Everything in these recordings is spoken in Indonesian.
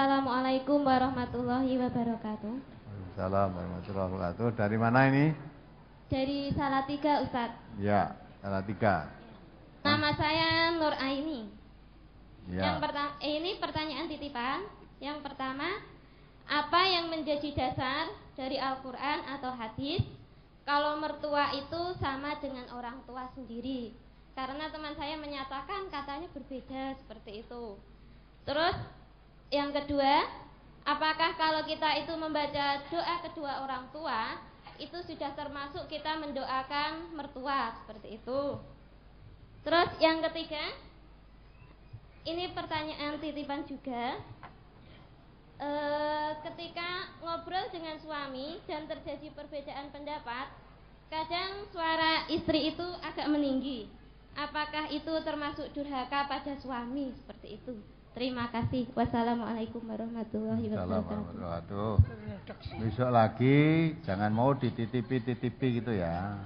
Assalamualaikum warahmatullahi wabarakatuh. Assalamualaikum warahmatullahi wabarakatuh. Dari mana ini? Dari Salatiga, Ustadz. Ya, Salatiga. Nama saya Nur Aini. Ya. Ini pertanyaan titipan. Yang pertama, apa yang menjadi dasar dari Al-Quran atau hadis kalau mertua itu sama dengan orang tua sendiri? Karena teman saya menyatakan katanya berbeda seperti itu. Terus yang kedua, apakah kalau kita itu membaca doa kedua orang tua itu sudah termasuk kita mendoakan mertua seperti itu? Terus yang ketiga, ini pertanyaan titipan juga. Ketika ngobrol dengan suami dan terjadi perbedaan pendapat, kadang suara istri itu agak meninggi. Apakah itu termasuk durhaka pada suami seperti itu? Terima kasih. Wassalamualaikum warahmatullahi wabarakatuh. Besok lagi jangan mau dititipi-titipi gitu ya.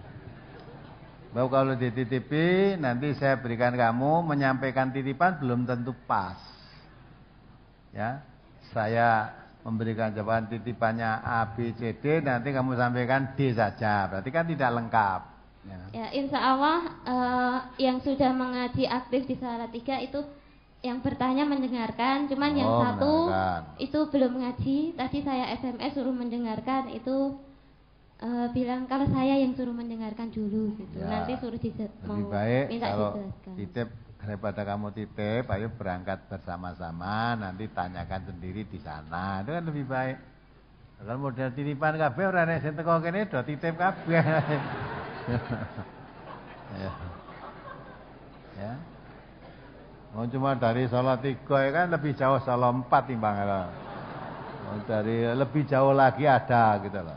Bahwa kalau dititipi nanti saya berikan kamu menyampaikan titipan belum tentu pas. Ya, saya memberikan jawaban titipannya A, B, C, D, nanti kamu sampaikan D saja. Berarti kan tidak lengkap. Ya, insya Allah yang sudah mengaji aktif di Salatiga itu yang bertanya mendengarkan, cuman yang satu itu belum ngaji. Tadi saya SMS suruh mendengarkan, itu bilang kalau saya yang suruh mendengarkan dulu gitu. Ya, nanti suruh lebih baik kalau titip daripada kamu titip, ayo berangkat bersama-sama, nanti tanyakan sendiri di sana. Itu kan lebih baik. Kalau model titipan kabeh ora nek sing teko kene do titip kabeh. Ya. Mau cuma dari Salatiga kan lebih jauh Solo 4 timbang dari lebih jauh lagi ada gitu loh.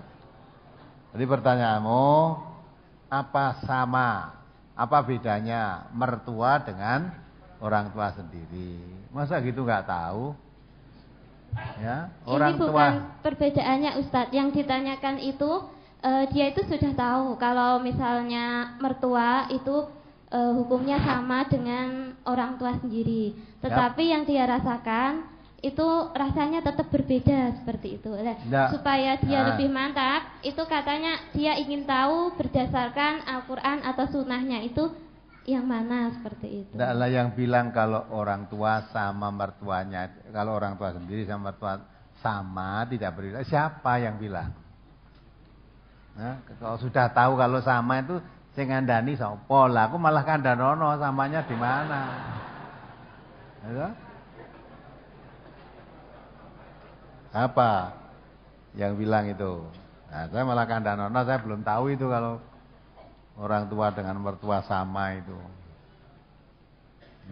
Jadi pertanyaanmu, apa sama, apa bedanya mertua dengan orang tua sendiri? Masa gitu nggak tahu? Ya, orang ini bukan perbedaannya Ustadz. Yang ditanyakan itu dia itu sudah tahu kalau misalnya mertua itu hukumnya sama dengan orang tua sendiri. Tetapi yang dia rasakan itu rasanya tetap berbeda seperti itu. Supaya dia lebih mantap, itu katanya dia ingin tahu berdasarkan Al-Quran atau sunnahnya itu yang mana seperti itu. Tidaklah yang bilang kalau orang tua sama mertuanya, kalau orang tua sendiri sama mertua sama tidak berbeda. Siapa yang bilang? Nah, kalau sudah tahu kalau sama itu sing ngandani sapa? Lah aku malah kandhanono samanya di mana? Ya? Apa yang bilang itu? Nah, saya malah kandhanono, saya belum tahu itu kalau orang tua dengan mertua sama itu.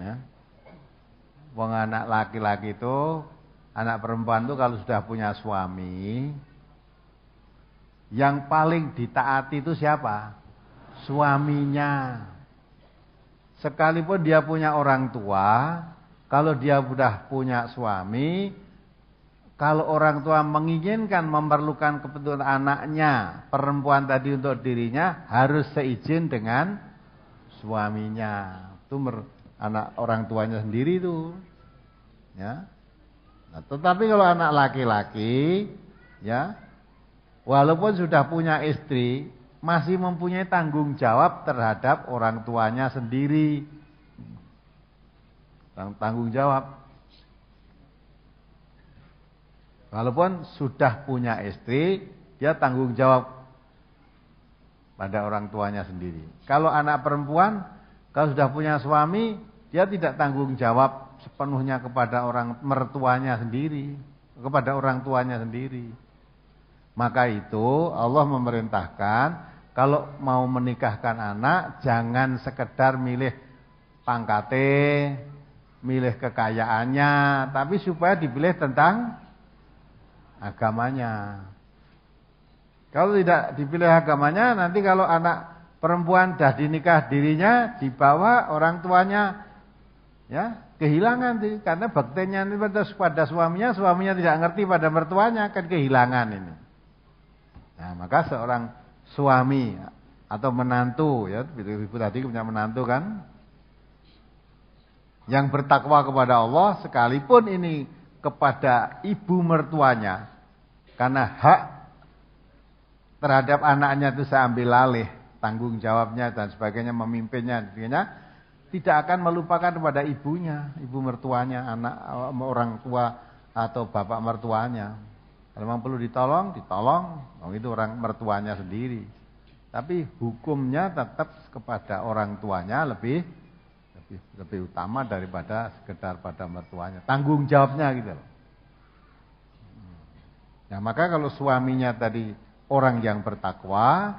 Ya. Wong anak laki-laki itu, anak perempuan itu kalau sudah punya suami, yang paling ditaati itu siapa? Suaminya. Sekalipun dia punya orang tua, kalau dia sudah punya suami, kalau orang tua menginginkan memerlukan kepentingan anaknya, perempuan tadi untuk dirinya, harus seizin dengan suaminya. Itu anak orang tuanya sendiri itu. Ya. Nah, tetapi kalau anak laki-laki, ya, walaupun sudah punya istri, masih mempunyai tanggung jawab terhadap orang tuanya sendiri. Tanggung jawab. Walaupun sudah punya istri, dia tanggung jawab pada orang tuanya sendiri. Kalau anak perempuan, kalau sudah punya suami, dia tidak tanggung jawab sepenuhnya kepada orang mertuanya sendiri, kepada orang tuanya sendiri. Maka itu Allah memerintahkan kalau mau menikahkan anak jangan sekedar milih pangkate, milih kekayaannya, tapi supaya dipilih tentang agamanya. Kalau tidak dipilih agamanya, nanti kalau anak perempuan dah dinikah dirinya dibawa orang tuanya, ya kehilangan sih, karena baktinya ini pada suaminya, suaminya tidak ngerti pada mertuanya, kan kehilangan ini. Nah, maka seorang suami atau menantu, ya ibu tadi punya menantu kan, yang bertakwa kepada Allah, sekalipun ini kepada ibu mertuanya karena hak terhadap anaknya itu saya ambil alih, tanggung jawabnya dan sebagainya, memimpinnya, sebagainya, tidak akan melupakan kepada ibunya, ibu mertuanya, anak orang tua atau bapak mertuanya. Kalau memang perlu ditolong, itu orang mertuanya sendiri. Tapi hukumnya tetap kepada orang tuanya lebih utama daripada sekedar pada mertuanya. Tanggung jawabnya gitu loh. Nah, maka kalau suaminya tadi orang yang bertakwa,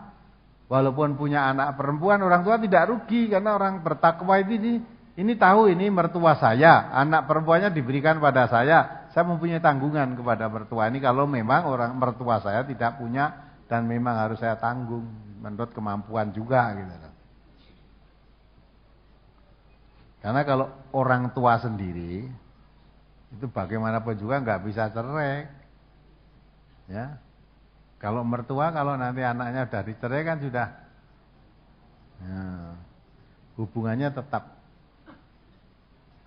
walaupun punya anak perempuan, orang tua tidak rugi karena orang bertakwa ini tahu ini mertua saya, anak perempuannya diberikan pada saya mempunyai tanggungan kepada mertua ini kalau memang orang mertua saya tidak punya dan memang harus saya tanggung menurut kemampuan juga gitu. Karena kalau orang tua sendiri itu bagaimanapun juga nggak bisa cerai, ya. Kalau mertua kalau nanti anaknya sudah dicerai kan sudah, ya, hubungannya tetap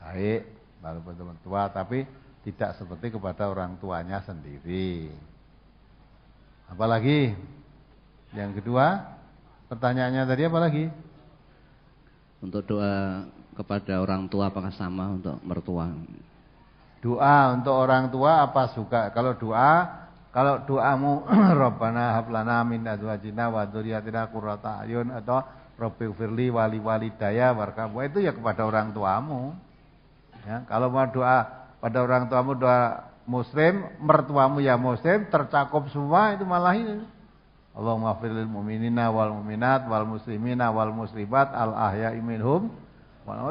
baik walaupun mertua, tapi tidak seperti kepada orang tuanya sendiri. Apalagi yang kedua, pertanyaannya tadi apa lagi? Untuk doa kepada orang tua apakah sama untuk mertua? Doa untuk orang tua apa suka? Kalau doamu Rabbana hab lana min azwajina wa dzurriyyatina qurrata a'yun atau Rabbighfirli wali walidayya warhamhuma, itu ya kepada orang tuamu. Ya, kalau mau doa pada orang tuamu doa muslim, mertuamu ya muslim, tercakup semua itu malah ini. Allahumma firlil mu'minina wal mu'minat wal muslimina wal muslimat al ahya'i minhum.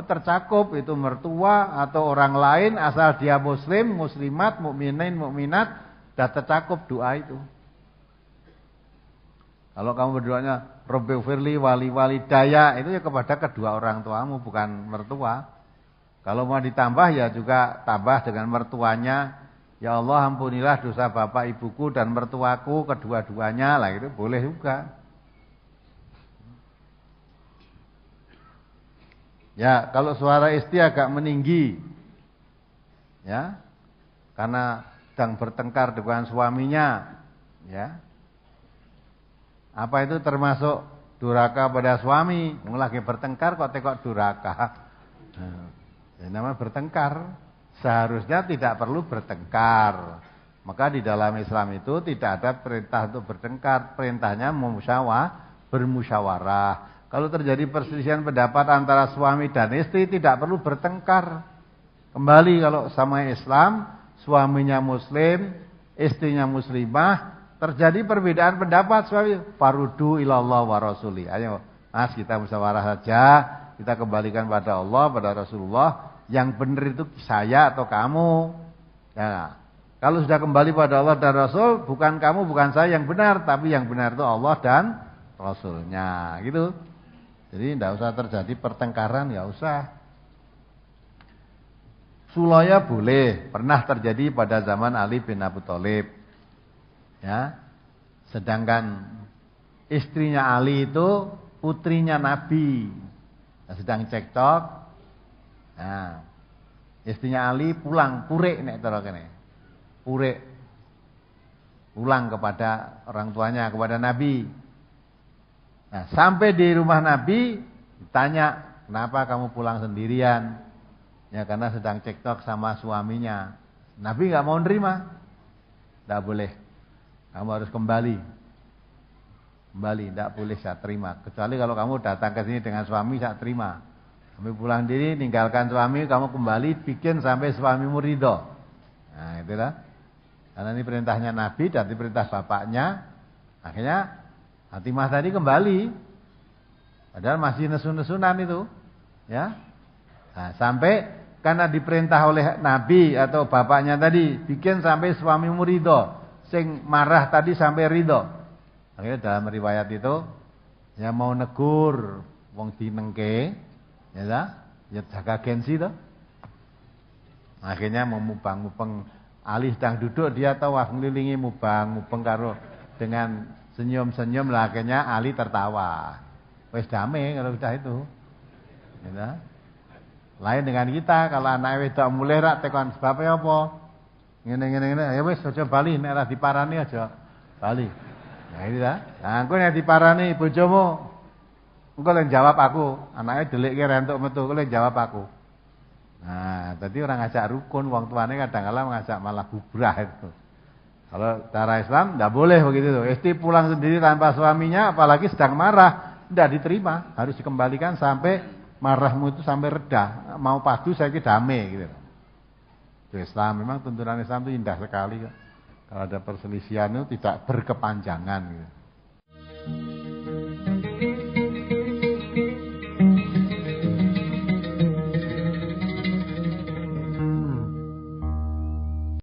Tercakup itu mertua atau orang lain asal dia muslim, muslimat, mukminin, mukminat, sudah tercakup doa itu. Kalau kamu berdoanya Rabbighfirli wali walidayya, itu ya kepada kedua orang tuamu bukan mertua. Kalau mau ditambah ya juga tambah dengan mertuanya. Ya Allah ampunilah dosa bapak ibuku dan mertuaku kedua-duanya lah, itu boleh juga. Ya, kalau suara istri agak meninggi, ya, karena sedang bertengkar dengan suaminya, ya, apa itu termasuk durhaka pada suami? Lagi bertengkar kok tekok durhaka. Ya, namanya bertengkar. Seharusnya tidak perlu bertengkar. Maka di dalam Islam itu tidak ada perintah untuk bertengkar. Perintahnya bermusyawarah. Kalau terjadi perselisihan pendapat antara suami dan istri tidak perlu bertengkar. Kembali kalau sama Islam, suaminya muslim, istrinya muslimah, terjadi perbedaan pendapat suami, farudu ilallah wa rasuli. Ayo, Mas, kita musyawarah saja, kita kembalikan pada Allah, pada Rasulullah. Yang benar itu saya atau kamu. Ya. Kalau sudah kembali pada Allah dan Rasul, bukan kamu, bukan saya yang benar, tapi yang benar itu Allah dan Rasulnya, gitu. Jadi tidak usah terjadi pertengkaran, ya usah. Sulaya boleh, pernah terjadi pada zaman Ali bin Abi Thalib. Ya. Sedangkan istrinya Ali itu putrinya Nabi. Nah, sedang cekcok. Nah, istrinya Ali pulang, purik nek cara kene. Purik. Pulang kepada orang tuanya, kepada Nabi. Nah, sampai di rumah Nabi ditanya, "Kenapa kamu pulang sendirian?" Ya, karena sedang cekcok sama suaminya. Nabi enggak mau nerima. Enggak boleh. Kamu harus kembali. Kembali, enggak boleh saya terima. Kecuali kalau kamu datang ke sini dengan suami, saya terima. Kamu pulang diri, tinggalkan suami, kamu kembali, bikin sampai suamimu ridho. Nah, itulah. Karena ini perintahnya Nabi dan ini perintah bapaknya. Akhirnya Fatimah tadi kembali. Padahal masih nesun-nesunan itu. Ya. Nah, sampai karena diperintah oleh Nabi atau bapaknya tadi, bikin sampai suamimu ridho. Sing marah tadi sampai ridho. Akhirnya dalam riwayat itu, ya mau negur, wong dinengke. Ya, ya jaga gengsi toh. Akhirnya memubang-mubeng, Ali sedang duduk, dia tawaf ngelilingi mubang-mubeng karo dengan senyum-senyum lah, akhirnya Ali tertawa. Wes damai kalau sudah itu. Ya. Lain dengan kita, kalau anak wedok mulai rak tekon sebab apa? ngene. Ya wis aja bali nek ora diparani aja bali. Nah ini ta. Nah engko nek diparani bojomu engko lek jawab aku, anake delikke rentuk metu, engko lek jawab aku. Nah, tadi orang ngajak rukun, wong tuane kadang-kala ngajak malah bubrah itu. Kalau cara Islam tidak boleh begitu tuh. Istri pulang sendiri tanpa suaminya, apalagi sedang marah, tidak diterima, harus dikembalikan sampai marahmu itu sampai reda. Mau padu saya kira damai gitu. Itu Islam, memang tuntunan Islam itu indah sekali. Kalau ada perselisihan itu tidak berkepanjangan gitu.